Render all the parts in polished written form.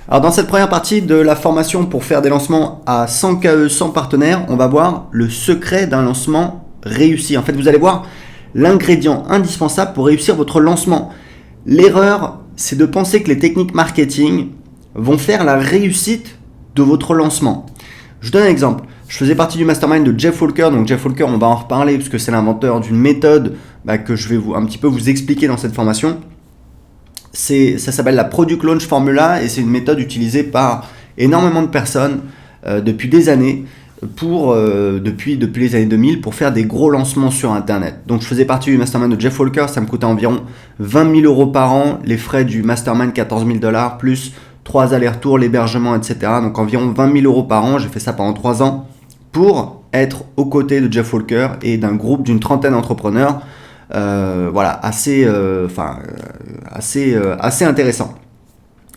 Alors dans cette première partie de la formation pour faire des lancements à 100 KE, 100 partenaires, on va voir le secret d'un lancement réussi. En fait, vous allez voir l'ingrédient indispensable pour réussir votre lancement. L'erreur, c'est de penser que les techniques marketing vont faire la réussite de votre lancement. Je donne un exemple. Je faisais partie du mastermind de Jeff Walker. Donc Jeff Walker, on va en reparler parce que c'est l'inventeur d'une méthode que je vais un petit peu vous expliquer dans cette formation. Ça s'appelle la Product Launch Formula et c'est une méthode utilisée par énormément de personnes depuis des années, depuis les années 2000 pour faire des gros lancements sur Internet. Donc je faisais partie du mastermind de Jeff Walker, ça me coûtait environ 20 000 euros par an, les frais du mastermind 14 000 $, plus 3 allers-retours, l'hébergement, etc. Donc environ 20 000 euros par an, j'ai fait ça pendant 3 ans pour être aux côtés de Jeff Walker et d'un groupe d'une trentaine d'entrepreneurs. Assez intéressant.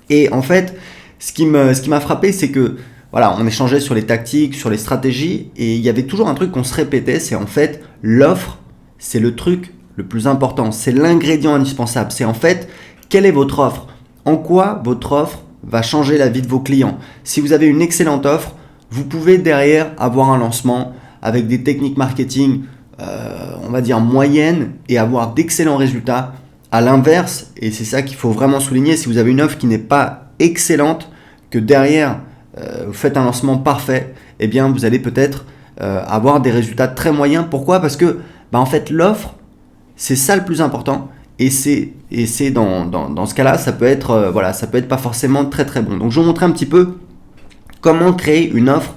Et en fait, ce qui m'a frappé, c'est que on échangeait sur les tactiques, sur les stratégies, et il y avait toujours un truc qu'on se répétait, c'est en fait l'offre, c'est le truc le plus important, c'est l'ingrédient indispensable. C'est en fait quelle est votre offre, en quoi votre offre va changer la vie de vos clients. Si vous avez une excellente offre, vous pouvez derrière avoir un lancement avec des techniques marketing on va dire moyenne et avoir d'excellents résultats. À l'inverse, et c'est ça qu'il faut vraiment souligner, si vous avez une offre qui n'est pas excellente, que derrière vous faites un lancement parfait, eh bien vous allez peut-être avoir des résultats très moyens. Pourquoi ? Parce que en fait l'offre, c'est ça le plus important, et c'est dans ce cas-là, ça peut être pas forcément très très bon. Donc je vais vous montrer un petit peu comment créer une offre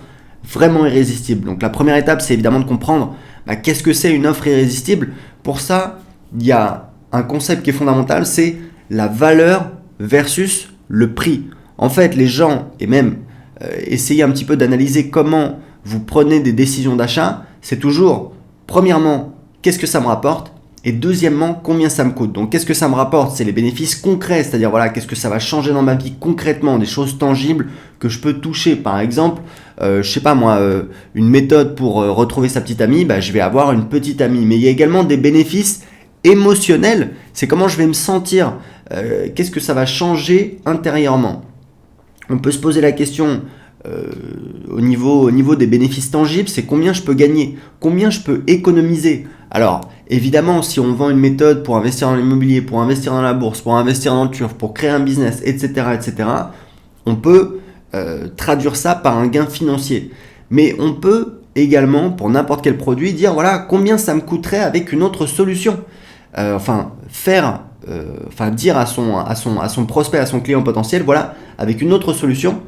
vraiment irrésistible. Donc la première étape, c'est évidemment de comprendre qu'est-ce que c'est une offre irrésistible. Pour ça, il y a un concept qui est fondamental, c'est la valeur versus le prix. En fait, les gens, et même essayez un petit peu d'analyser comment vous prenez des décisions d'achat, c'est toujours, premièrement, qu'est-ce que ça me rapporte ? Et deuxièmement, combien ça me coûte. Donc qu'est-ce que ça me rapporte ? C'est les bénéfices concrets, c'est-à-dire qu'est-ce que ça va changer dans ma vie concrètement, des choses tangibles que je peux toucher. Par exemple, une méthode pour retrouver sa petite amie, je vais avoir une petite amie. Mais il y a également des bénéfices émotionnels, c'est comment je vais me sentir, qu'est-ce que ça va changer intérieurement. On peut se poser la question au niveau des bénéfices tangibles, c'est combien je peux gagner, combien je peux économiser. Alors, évidemment, si on vend une méthode pour investir dans l'immobilier, pour investir dans la bourse, pour investir dans le turf, pour créer un business, etc., on peut traduire ça par un gain financier. Mais on peut également, pour n'importe quel produit, dire combien ça me coûterait avec une autre solution. Dire à son prospect, à son client potentiel, avec une autre solution,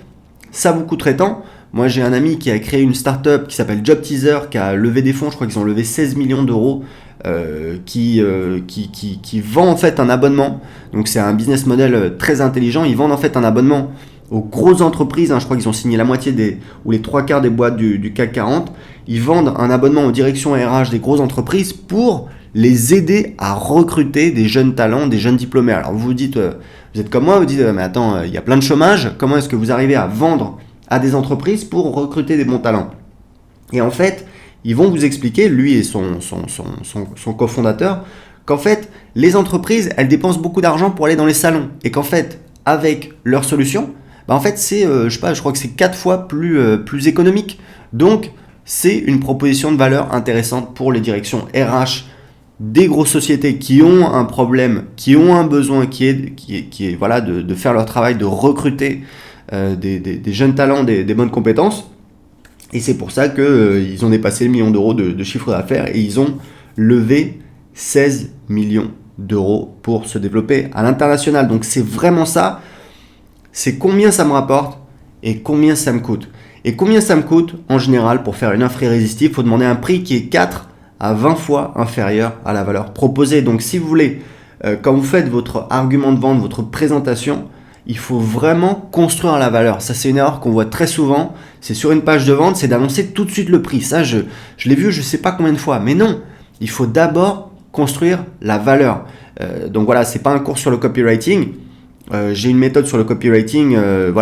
ça vous coûterait tant. Moi, j'ai un ami qui a créé une startup qui s'appelle Job Teaser, qui a levé des fonds, je crois qu'ils ont levé 16 millions d'euros, qui vend en fait un abonnement. Donc c'est un business model très intelligent. Ils vendent en fait un abonnement aux grosses entreprises. Je crois qu'ils ont signé la moitié ou les 3/4 des boîtes du CAC 40. Ils vendent un abonnement aux directions RH des grosses entreprises pour les aider à recruter des jeunes talents, des jeunes diplômés. Alors vous vous dites, vous êtes comme moi, vous dites, mais attends, il y a plein de chômage. Comment est-ce que vous arrivez à vendre à des entreprises pour recruter des bons talents ? Et en fait, ils vont vous expliquer, lui et son cofondateur, qu'en fait, les entreprises, elles dépensent beaucoup d'argent pour aller dans les salons. Et qu'en fait, avec leur solution, en fait, c'est, je crois que c'est 4 fois plus économique. Donc, c'est une proposition de valeur intéressante pour les directions RH des grosses sociétés qui ont un problème, qui ont un besoin, qui est de faire leur travail, de recruter des jeunes talents, des bonnes compétences. Et c'est pour ça qu'ils ont dépassé le million d'euros de chiffre d'affaires et ils ont levé 16 millions d'euros pour se développer à l'international. Donc c'est vraiment ça, c'est combien ça me rapporte et combien ça me coûte. Et combien ça me coûte en général pour faire une offre irrésistible, il faut demander un prix qui est 4 à 20 fois inférieur à la valeur proposée. Donc si vous voulez, quand vous faites votre argument de vente, votre présentation, il faut vraiment construire la valeur. Ça, c'est une erreur qu'on voit très souvent. C'est sur une page de vente, c'est d'annoncer tout de suite le prix. Ça, je l'ai vu, je ne sais pas combien de fois. Mais non, il faut d'abord construire la valeur. Donc voilà, c'est pas un cours sur le copywriting. J'ai une méthode sur le copywriting que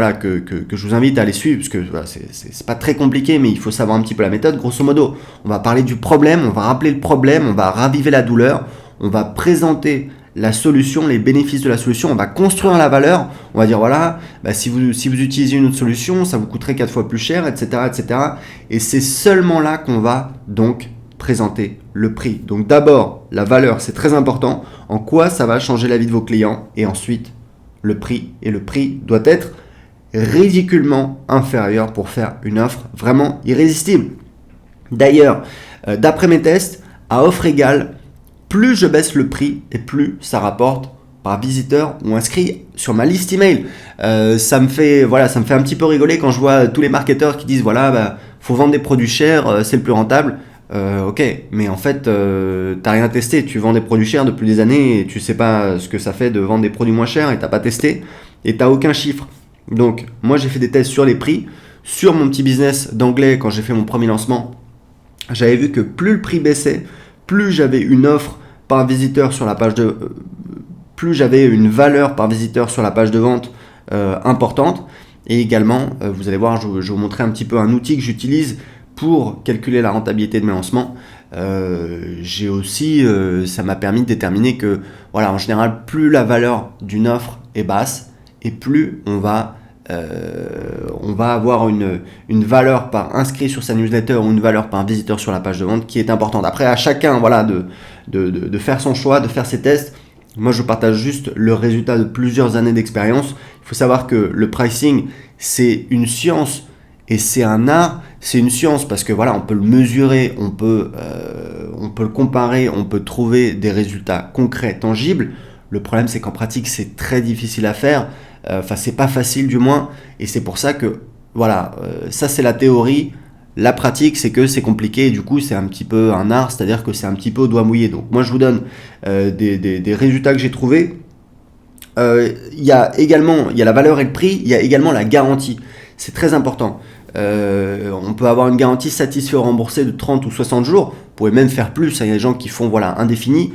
je vous invite à aller suivre parce que c'est pas très compliqué, mais il faut savoir un petit peu la méthode. Grosso modo, on va parler du problème, on va rappeler le problème, on va raviver la douleur, on va présenter la solution, les bénéfices de la solution, on va construire la valeur, on va dire voilà, si vous utilisez une autre solution, ça vous coûterait 4 fois plus cher, etc. etc. Et c'est seulement là qu'on va donc présenter le prix. Donc d'abord, la valeur, c'est très important. En quoi ça va changer la vie de vos clients? Et ensuite, le prix. Et le prix doit être ridiculement inférieur pour faire une offre vraiment irrésistible. D'ailleurs, d'après mes tests, à offre égale, plus je baisse le prix et plus ça rapporte par visiteur ou inscrit sur ma liste email. Ça me fait un petit peu rigoler quand je vois tous les marketeurs qui disent faut vendre des produits chers, c'est le plus rentable. Ok, mais en fait, t'as rien testé. Tu vends des produits chers depuis des années et tu sais pas ce que ça fait de vendre des produits moins chers et t'as pas testé et t'as aucun chiffre. Donc, moi j'ai fait des tests sur les prix, sur mon petit business d'anglais quand j'ai fait mon premier lancement. J'avais vu que plus le prix baissait, plus j'avais une offre par visiteur sur la page de, plus j'avais une valeur par visiteur sur la page de vente importante. Et également, vous allez voir, je vais vous montrer un petit peu un outil que j'utilise pour calculer la rentabilité de mes lancements. J'ai aussi, ça m'a permis de déterminer que, en général, plus la valeur d'une offre est basse et plus on va avoir une valeur par inscrit sur sa newsletter ou une valeur par visiteur sur la page de vente qui est importante. Après, à chacun de faire son choix, de faire ses tests. Moi, je partage juste le résultat de plusieurs années d'expérience. Il faut savoir que le pricing, c'est une science et c'est un art. C'est une science parce que on peut le mesurer, on peut le comparer, on peut trouver des résultats concrets, tangibles. Le problème, c'est qu'en pratique, c'est très difficile à faire. C'est pas facile du moins. Et c'est pour ça que, ça c'est la théorie. La pratique, c'est que c'est compliqué et du coup, c'est un petit peu un art, c'est-à-dire que c'est un petit peu au doigt mouillé. Donc, moi, je vous donne des résultats que j'ai trouvés. Il y a la valeur et le prix, il y a également la garantie. C'est très important. On peut avoir une garantie satisfait ou remboursée de 30 ou 60 jours. Vous pouvez même faire plus. Il y a des gens qui font indéfini.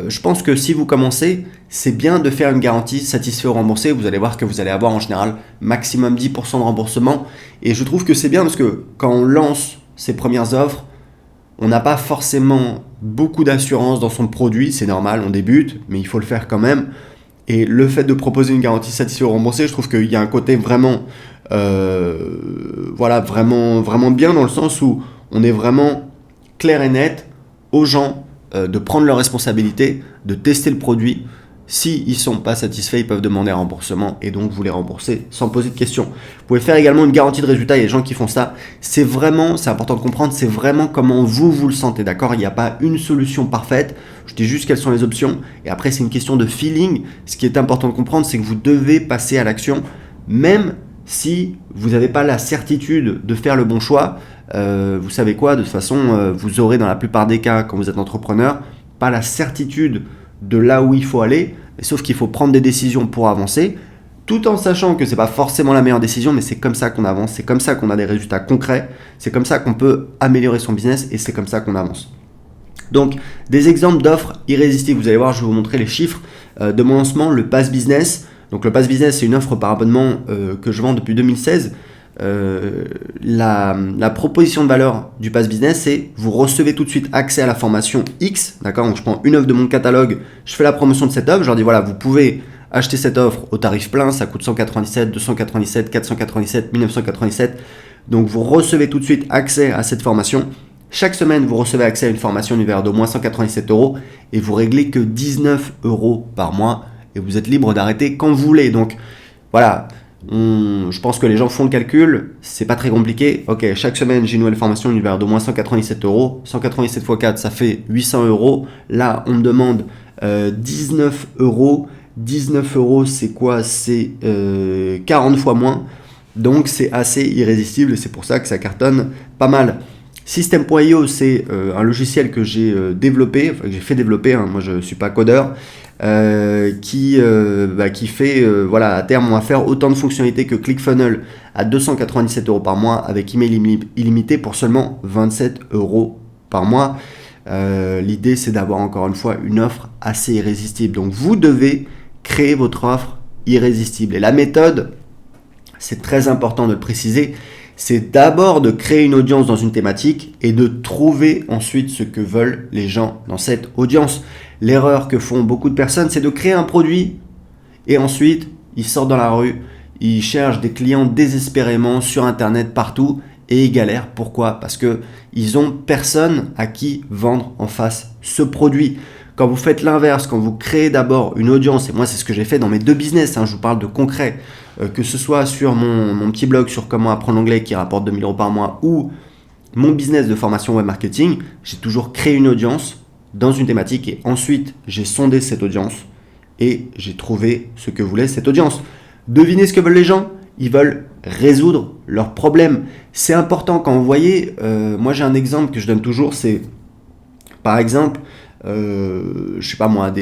Je pense que si vous commencez, c'est bien de faire une garantie satisfait ou remboursé. Vous allez voir que vous allez avoir en général maximum 10% de remboursement. Et je trouve que c'est bien parce que quand on lance ses premières offres, on n'a pas forcément beaucoup d'assurance dans son produit. C'est normal, on débute, mais il faut le faire quand même. Et le fait de proposer une garantie satisfait ou remboursé, je trouve qu'il y a un côté vraiment, vraiment bien dans le sens où on est vraiment clair et net aux gens de prendre leurs responsabilités, de tester le produit. S'ils ne sont pas satisfaits, ils peuvent demander un remboursement et donc vous les remboursez sans poser de questions. Vous pouvez faire également une garantie de résultat, il y a des gens qui font ça. C'est important de comprendre, c'est vraiment comment vous le sentez, d'accord? Il n'y a pas une solution parfaite, je dis juste quelles sont les options et après c'est une question de feeling. Ce qui est important de comprendre, c'est que vous devez passer à l'action, même si vous n'avez pas la certitude de faire le bon choix. Vous savez quoi, de toute façon, vous aurez dans la plupart des cas, quand vous êtes entrepreneur, pas la certitude de là où il faut aller, sauf qu'il faut prendre des décisions pour avancer, tout en sachant que c'est pas forcément la meilleure décision, mais c'est comme ça qu'on avance, c'est comme ça qu'on a des résultats concrets, c'est comme ça qu'on peut améliorer son business et c'est comme ça qu'on avance. Donc, des exemples d'offres irrésistibles, vous allez voir, je vais vous montrer les chiffres de mon lancement, le Pass Business. Donc, le Pass Business, c'est une offre par abonnement que je vends depuis 2016. La proposition de valeur du Pass Business, c'est vous recevez tout de suite accès à la formation X, d'accord? Donc je prends une offre de mon catalogue, je fais la promotion de cette offre, je leur dis vous pouvez acheter cette offre au tarif plein, ça coûte 197, 297, 497, 1997. Donc vous recevez tout de suite accès à cette formation. Chaque semaine, vous recevez accès à une formation d'une valeur d'au moins 197 € et vous réglez que 19 € par mois et vous êtes libre d'arrêter quand vous voulez. Donc voilà. Je pense que les gens font le calcul, c'est pas très compliqué. Ok, chaque semaine j'ai une nouvelle formation d'une valeur d'au moins 197 €. 197 x 4, ça fait 800 €. Là, on me demande 19 €. 19 €, c'est quoi? C'est 40 fois moins. Donc c'est assez irrésistible et c'est pour ça que ça cartonne pas mal. System.io, c'est un logiciel que j'ai développé, que j'ai fait développer, moi je ne suis pas codeur, qui fait, à terme, on va faire autant de fonctionnalités que ClickFunnels à 297 € par mois avec email illimité pour seulement 27 € par mois. L'idée, c'est d'avoir encore une fois une offre assez irrésistible. Donc, vous devez créer votre offre irrésistible. Et la méthode, c'est très important de le préciser, c'est d'abord de créer une audience dans une thématique et de trouver ensuite ce que veulent les gens dans cette audience. L'erreur que font beaucoup de personnes, c'est de créer un produit et ensuite, ils sortent dans la rue, ils cherchent des clients désespérément sur Internet partout et ils galèrent. Pourquoi ? Parce qu'ils n'ont personne à qui vendre en face ce produit. Quand vous faites l'inverse, quand vous créez d'abord une audience, et moi c'est ce que j'ai fait dans mes 2 business, je vous parle de concret, que ce soit sur mon petit blog sur comment apprendre l'anglais qui rapporte 2000 € par mois ou mon business de formation web marketing, j'ai toujours créé une audience dans une thématique et ensuite j'ai sondé cette audience et j'ai trouvé ce que voulait cette audience. Devinez ce que veulent les gens ? Ils veulent résoudre leurs problèmes. C'est important quand vous voyez, moi j'ai un exemple que je donne toujours, c'est par exemple, je sais pas moi,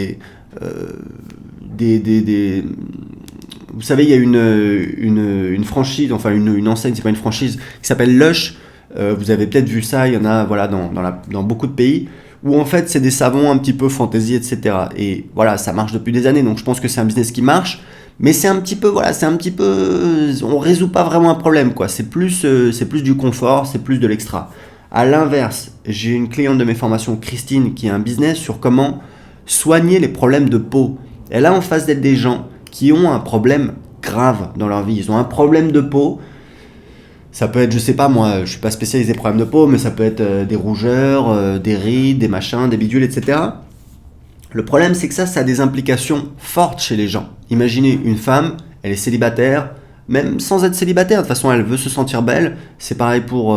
vous savez, il y a une franchise, enfin une enseigne, c'est pas une franchise, qui s'appelle Lush. Vous avez peut-être vu ça, il y en a voilà, dans beaucoup de pays, où en fait c'est des savons un petit peu fantaisie, etc. Et voilà, ça marche depuis des années, donc je pense que c'est un business qui marche, mais c'est un petit peu, on résout pas vraiment un problème, quoi. C'est plus du confort, c'est plus de l'extra. À l'inverse, j'ai une cliente de mes formations, Christine, qui a un business sur comment soigner les problèmes de peau. Elle a en face d'elle des gens qui ont un problème grave dans leur vie. Ils ont un problème de peau. Ça peut être, je sais pas moi, je suis pas spécialisé problèmes de peau, mais ça peut être des rougeurs, des rides, des machins, des bidules, etc. Le problème, c'est que ça a des implications fortes chez les gens. Imaginez une femme, elle est célibataire, même sans être célibataire, de toute façon elle veut se sentir belle, c'est pareil pour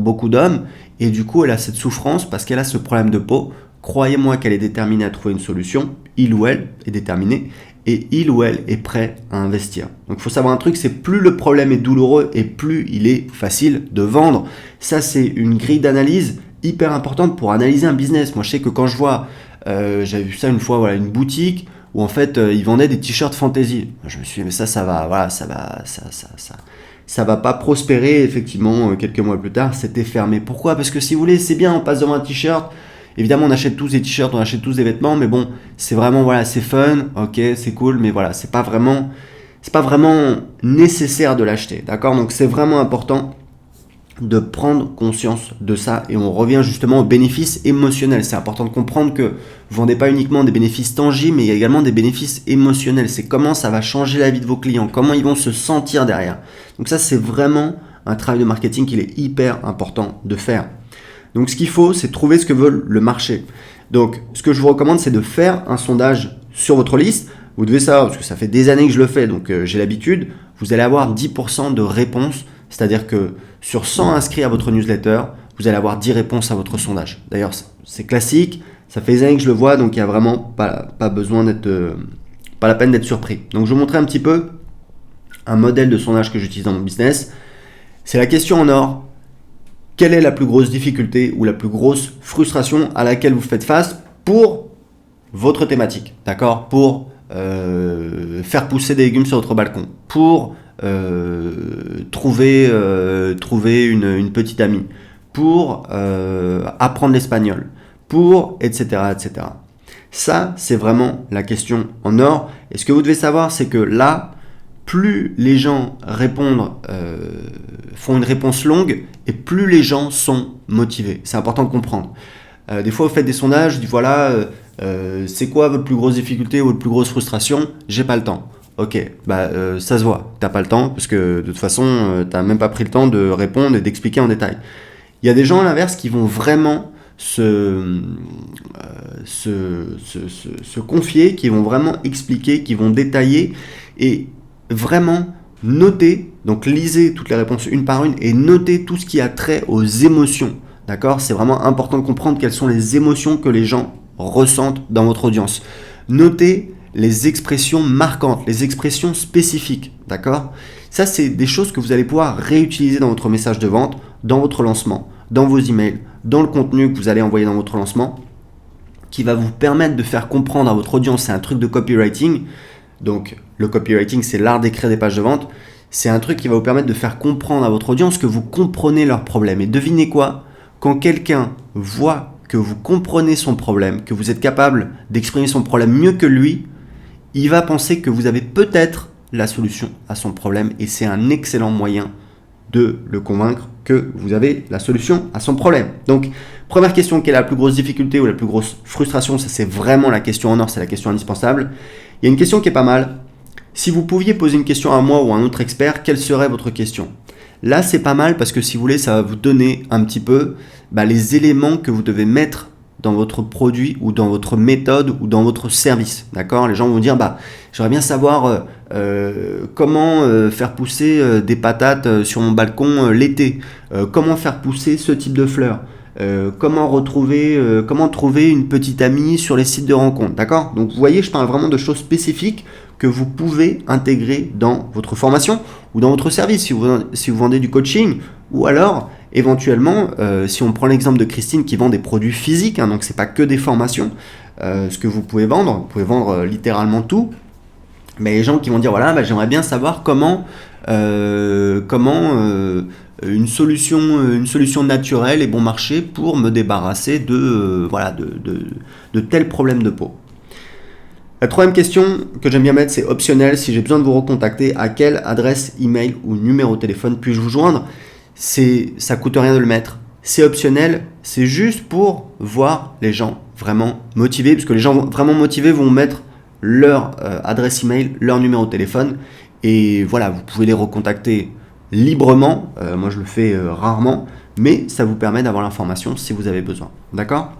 beaucoup d'hommes, et du coup elle a cette souffrance parce qu'elle a ce problème de peau. Croyez-moi qu'elle est déterminée à trouver une solution, il ou elle est déterminé, et il ou elle est prêt à investir. Donc il faut savoir un truc, c'est plus le problème est douloureux et plus il est facile de vendre. Ça c'est une grille d'analyse hyper importante pour analyser un business. Moi je sais que quand je vois, j'avais vu ça une fois, voilà, une boutique où en fait ils vendaient des t-shirts fantasy. Je me suis dit mais ça va pas prospérer. Effectivement, quelques mois plus tard, c'était fermé. Pourquoi ? Parce que si vous voulez, c'est bien, on passe devant un t-shirt. Évidemment, on achète tous des t-shirts, on achète tous des vêtements, mais bon, c'est vraiment, voilà, c'est fun, ok, c'est cool, mais voilà, c'est pas vraiment nécessaire de l'acheter, d'accord ? Donc c'est vraiment important de prendre conscience de ça et on revient justement aux bénéfices émotionnels. C'est important de comprendre que vous vendez pas uniquement des bénéfices tangibles, mais il y a également des bénéfices émotionnels. C'est comment ça va changer la vie de vos clients, comment ils vont se sentir derrière. Donc ça, c'est vraiment un travail de marketing qu'il est hyper important de faire. Donc ce qu'il faut, c'est trouver ce que veut le marché. Donc ce que je vous recommande, c'est de faire un sondage sur votre liste. Vous devez savoir, parce que ça fait des années que je le fais, donc j'ai l'habitude, vous allez avoir 10% de réponses. C'est-à-dire que sur 100 inscrits à votre newsletter, vous allez avoir 10 réponses à votre sondage. D'ailleurs, c'est classique, ça fait des années que je le vois, donc il n'y a vraiment pas la peine d'être surpris. Donc je vais vous montrer un petit peu un modèle de sondage que j'utilise dans mon business. C'est la question en or. Quelle est la plus grosse difficulté ou la plus grosse frustration à laquelle vous faites face pour votre thématique, d'accord ? Pour faire pousser des légumes sur votre balcon, pour trouver une petite amie, pour apprendre l'espagnol, pour etc. etc. Ça, c'est vraiment la question en or. Et ce que vous devez savoir, c'est que là, plus les gens font une réponse longue et plus les gens sont motivés. C'est important de comprendre. Des fois, vous faites des sondages, vous dites voilà, c'est quoi votre plus grosse difficulté ou votre plus grosse frustration ? J'ai pas le temps. Ok, ça se voit, t'as pas le temps parce que de toute façon, t'as même pas pris le temps de répondre et d'expliquer en détail. Il y a des gens à l'inverse qui vont vraiment se confier, qui vont vraiment expliquer, qui vont détailler et vraiment noter, donc lisez toutes les réponses une par une et notez tout ce qui a trait aux émotions, d'accord ? C'est vraiment important de comprendre quelles sont les émotions que les gens ressentent dans votre audience. Notez les expressions marquantes, les expressions spécifiques, d'accord ? Ça, c'est des choses que vous allez pouvoir réutiliser dans votre message de vente, dans votre lancement, dans vos emails, dans le contenu que vous allez envoyer dans votre lancement, qui va vous permettre de faire comprendre à votre audience, c'est un truc de copywriting. Donc, le copywriting, c'est l'art d'écrire des pages de vente. C'est un truc qui va vous permettre de faire comprendre à votre audience que vous comprenez leurs problèmes. Et devinez quoi ? Quand quelqu'un voit que vous comprenez son problème, que vous êtes capable d'exprimer son problème mieux que lui, il va penser que vous avez peut-être la solution à son problème et c'est un excellent moyen de le convaincre que vous avez la solution à son problème. Donc, première question, quelle est la plus grosse difficulté ou la plus grosse frustration? Ça, c'est vraiment la question en or, c'est la question indispensable. Il y a une question qui est pas mal. Si vous pouviez poser une question à moi ou à un autre expert, quelle serait votre question? Là, c'est pas mal parce que si vous voulez, ça va vous donner un petit peu les éléments que vous devez mettre dans votre produit ou dans votre méthode ou dans votre service. D'accord? Les gens vont dire, j'aimerais bien savoir comment faire pousser des patates sur mon balcon l'été. Comment faire pousser ce type de fleurs. Comment trouver une petite amie sur les sites de rencontres. D'accord? Donc vous voyez, je parle vraiment de choses spécifiques que vous pouvez intégrer dans votre formation ou dans votre service si vous vendez du coaching, ou alors éventuellement si on prend l'exemple de Christine qui vend des produits physiques, donc c'est pas que des formations, ce que vous pouvez vendre littéralement tout, mais les gens qui vont dire j'aimerais bien savoir comment une solution naturelle et bon marché pour me débarrasser de tels problèmes de peau. La troisième question que j'aime bien mettre, c'est optionnel. Si j'ai besoin de vous recontacter, à quelle adresse email ou numéro de téléphone puis-je vous joindre? Ça coûte rien de le mettre. C'est optionnel, c'est juste pour voir les gens vraiment motivés, parce que les gens vraiment motivés vont mettre leur adresse email, leur numéro de téléphone, et voilà, vous pouvez les recontacter librement. Moi, je le fais rarement, mais ça vous permet d'avoir l'information si vous avez besoin. D'accord?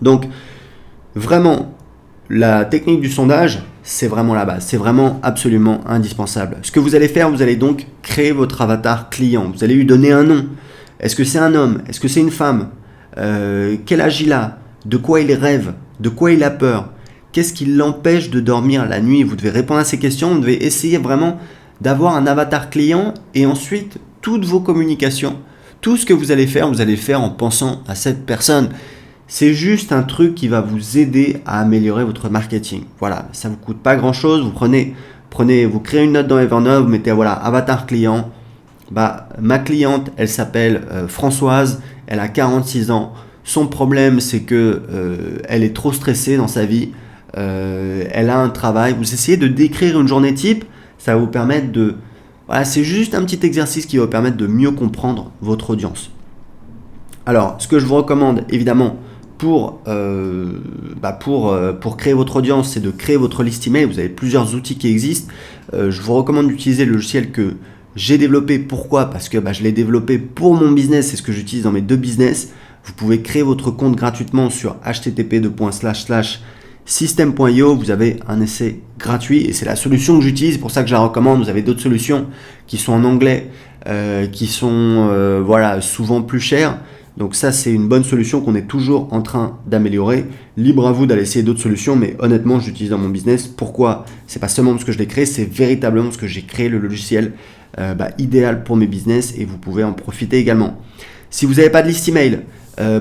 Donc, vraiment, la technique du sondage, c'est vraiment la base, c'est vraiment absolument indispensable. Ce que vous allez faire, vous allez donc créer votre avatar client, vous allez lui donner un nom. Est-ce que c'est un homme? Est-ce que c'est une femme? Quel âge il a? De quoi il rêve? De quoi il a peur? Qu'est-ce qui l'empêche de dormir la nuit? Vous devez répondre à ces questions, vous devez essayer vraiment d'avoir un avatar client, et ensuite, toutes vos communications, tout ce que vous allez faire en pensant à cette personne. C'est juste un truc qui va vous aider à améliorer votre marketing. Voilà, ça ne vous coûte pas grand-chose. Vous créez une note dans Evernote, vous mettez avatar client. Ma cliente, elle s'appelle Françoise, elle a 46 ans. Son problème, c'est que elle est trop stressée dans sa vie. Elle a un travail. Vous essayez de décrire une journée type, ça va vous permettre c'est juste un petit exercice qui va vous permettre de mieux comprendre votre audience. Alors, ce que je vous recommande, évidemment, pour créer votre audience, c'est de créer votre liste email. Vous avez plusieurs outils qui existent. Je vous recommande d'utiliser le logiciel que j'ai développé. Pourquoi? Parce que je l'ai développé pour mon business. C'est ce que j'utilise dans mes deux business. Vous pouvez créer votre compte gratuitement sur http://system.io. Vous avez un essai gratuit et c'est la solution que j'utilise. C'est pour ça que je la recommande. Vous avez d'autres solutions qui sont en anglais, qui sont souvent plus chères. Donc ça, c'est une bonne solution qu'on est toujours en train d'améliorer. Libre à vous d'aller essayer d'autres solutions, mais honnêtement, je l'utilise dans mon business. Pourquoi? C'est pas seulement parce que je l'ai créé, c'est véritablement parce que j'ai créé le logiciel idéal pour mes business, et vous pouvez en profiter également. Si vous n'avez pas de liste email,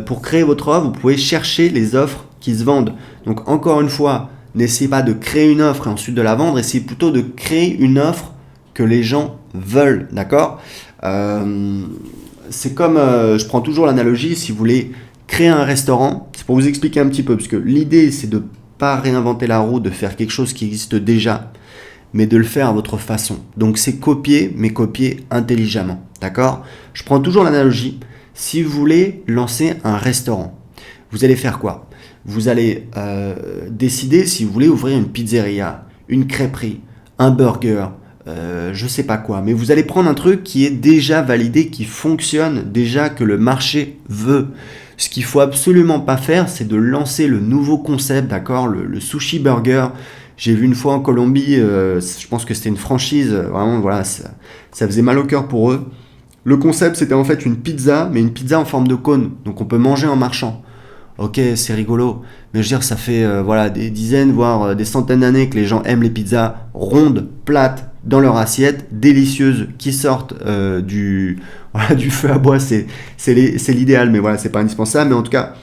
pour créer votre offre, vous pouvez chercher les offres qui se vendent. Donc encore une fois, n'essayez pas de créer une offre et ensuite de la vendre, essayez plutôt de créer une offre que les gens veulent, d'accord? C'est comme, je prends toujours l'analogie, si vous voulez créer un restaurant, c'est pour vous expliquer un petit peu, parce que l'idée, c'est de ne pas réinventer la roue, de faire quelque chose qui existe déjà, mais de le faire à votre façon. Donc c'est copier, mais copier intelligemment, d'accord? Je prends toujours l'analogie, si vous voulez lancer un restaurant, vous allez faire quoi? Vous allez décider si vous voulez ouvrir une pizzeria, une crêperie, un burger, je sais pas quoi, mais vous allez prendre un truc qui est déjà validé, qui fonctionne déjà, que le marché veut. Ce qu'il faut absolument pas faire, c'est de lancer le nouveau concept, d'accord, le sushi burger. J'ai vu une fois en Colombie, je pense que c'était une franchise, vraiment, voilà, ça faisait mal au cœur pour eux. Le concept, c'était en fait une pizza, mais une pizza en forme de cône, donc on peut manger en marchant. Ok, c'est rigolo, mais je veux dire, ça fait des dizaines, voire des centaines d'années que les gens aiment les pizzas rondes, plates, dans leur assiette, délicieuses, qui sortent du feu à bois. C'est l'idéal, mais voilà, c'est pas indispensable. Mais en tout cas,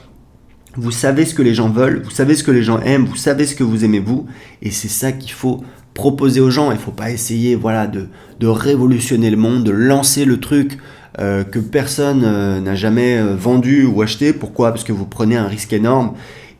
vous savez ce que les gens veulent, vous savez ce que les gens aiment, vous savez ce que vous aimez vous, et c'est ça qu'il faut proposer aux gens. Il faut pas essayer de révolutionner le monde, de lancer le truc que personne n'a jamais vendu ou acheté. Pourquoi? Parce que vous prenez un risque énorme.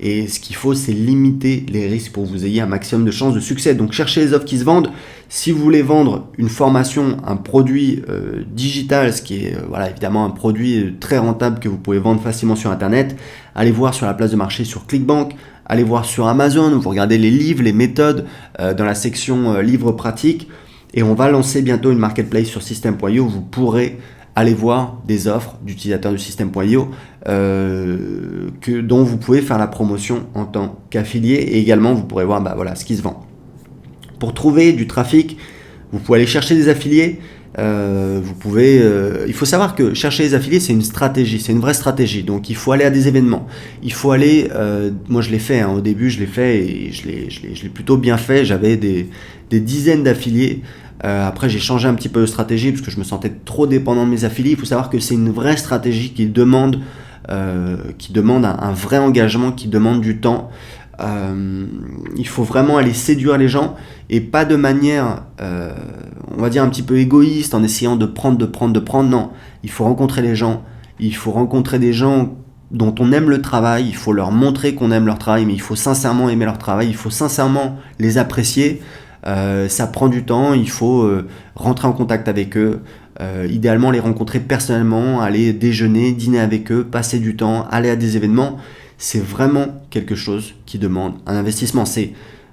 Et ce qu'il faut, c'est limiter les risques pour que vous ayez un maximum de chances de succès. Donc cherchez les offres qui se vendent. Si vous voulez vendre une formation, un produit digital, ce qui est évidemment un produit très rentable que vous pouvez vendre facilement sur Internet, allez voir sur la place de marché sur ClickBank, allez voir sur Amazon, vous regardez les livres, les méthodes dans la section livres pratiques. Et on va lancer bientôt une marketplace sur System.io où vous pourrez aller voir des offres d'utilisateurs du System.io dont vous pouvez faire la promotion en tant qu'affilié. Et également, vous pourrez voir ce qui se vend. Pour trouver du trafic, vous pouvez aller chercher des affiliés. Il faut savoir que chercher des affiliés, c'est une stratégie, c'est une vraie stratégie. Donc il faut aller à des événements. Il faut aller, moi je l'ai fait, au début je l'ai fait et je l'ai plutôt bien fait. J'avais des dizaines d'affiliés. Après j'ai changé un petit peu de stratégie parce que je me sentais trop dépendant de mes affiliés. Il faut savoir que c'est une vraie stratégie qui demande un vrai engagement, qui demande du temps. Il faut vraiment aller séduire les gens et pas de manière on va dire un petit peu égoïste en essayant de prendre. Non, il faut rencontrer les gens, il faut rencontrer des gens dont on aime le travail, il faut leur montrer qu'on aime leur travail, mais il faut sincèrement aimer leur travail, il faut sincèrement les apprécier. Ça prend du temps, il faut rentrer en contact avec eux, idéalement les rencontrer personnellement, aller déjeuner, dîner avec eux, passer du temps, aller à des événements. C'est vraiment quelque chose qui demande un investissement.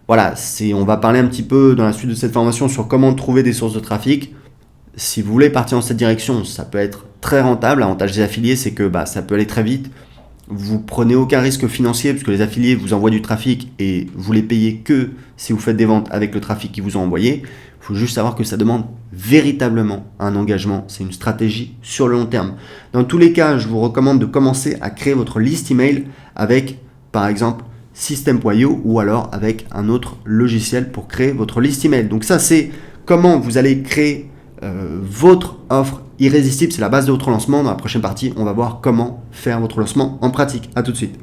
On va parler un petit peu dans la suite de cette formation sur comment trouver des sources de trafic. Si vous voulez partir dans cette direction, ça peut être très rentable. L'avantage des affiliés, c'est que ça peut aller très vite. Vous prenez aucun risque financier parce que les affiliés vous envoient du trafic et vous les payez que si vous faites des ventes avec le trafic qu'ils vous ont envoyé. Il faut juste savoir que ça demande véritablement un engagement. C'est une stratégie sur le long terme. Dans tous les cas, je vous recommande de commencer à créer votre liste email avec, par exemple, System.io ou alors avec un autre logiciel pour créer votre liste email. Donc ça, c'est comment vous allez créer votre offre irrésistible. C'est la base de votre lancement. Dans la prochaine partie, on va voir comment faire votre lancement en pratique. À tout de suite.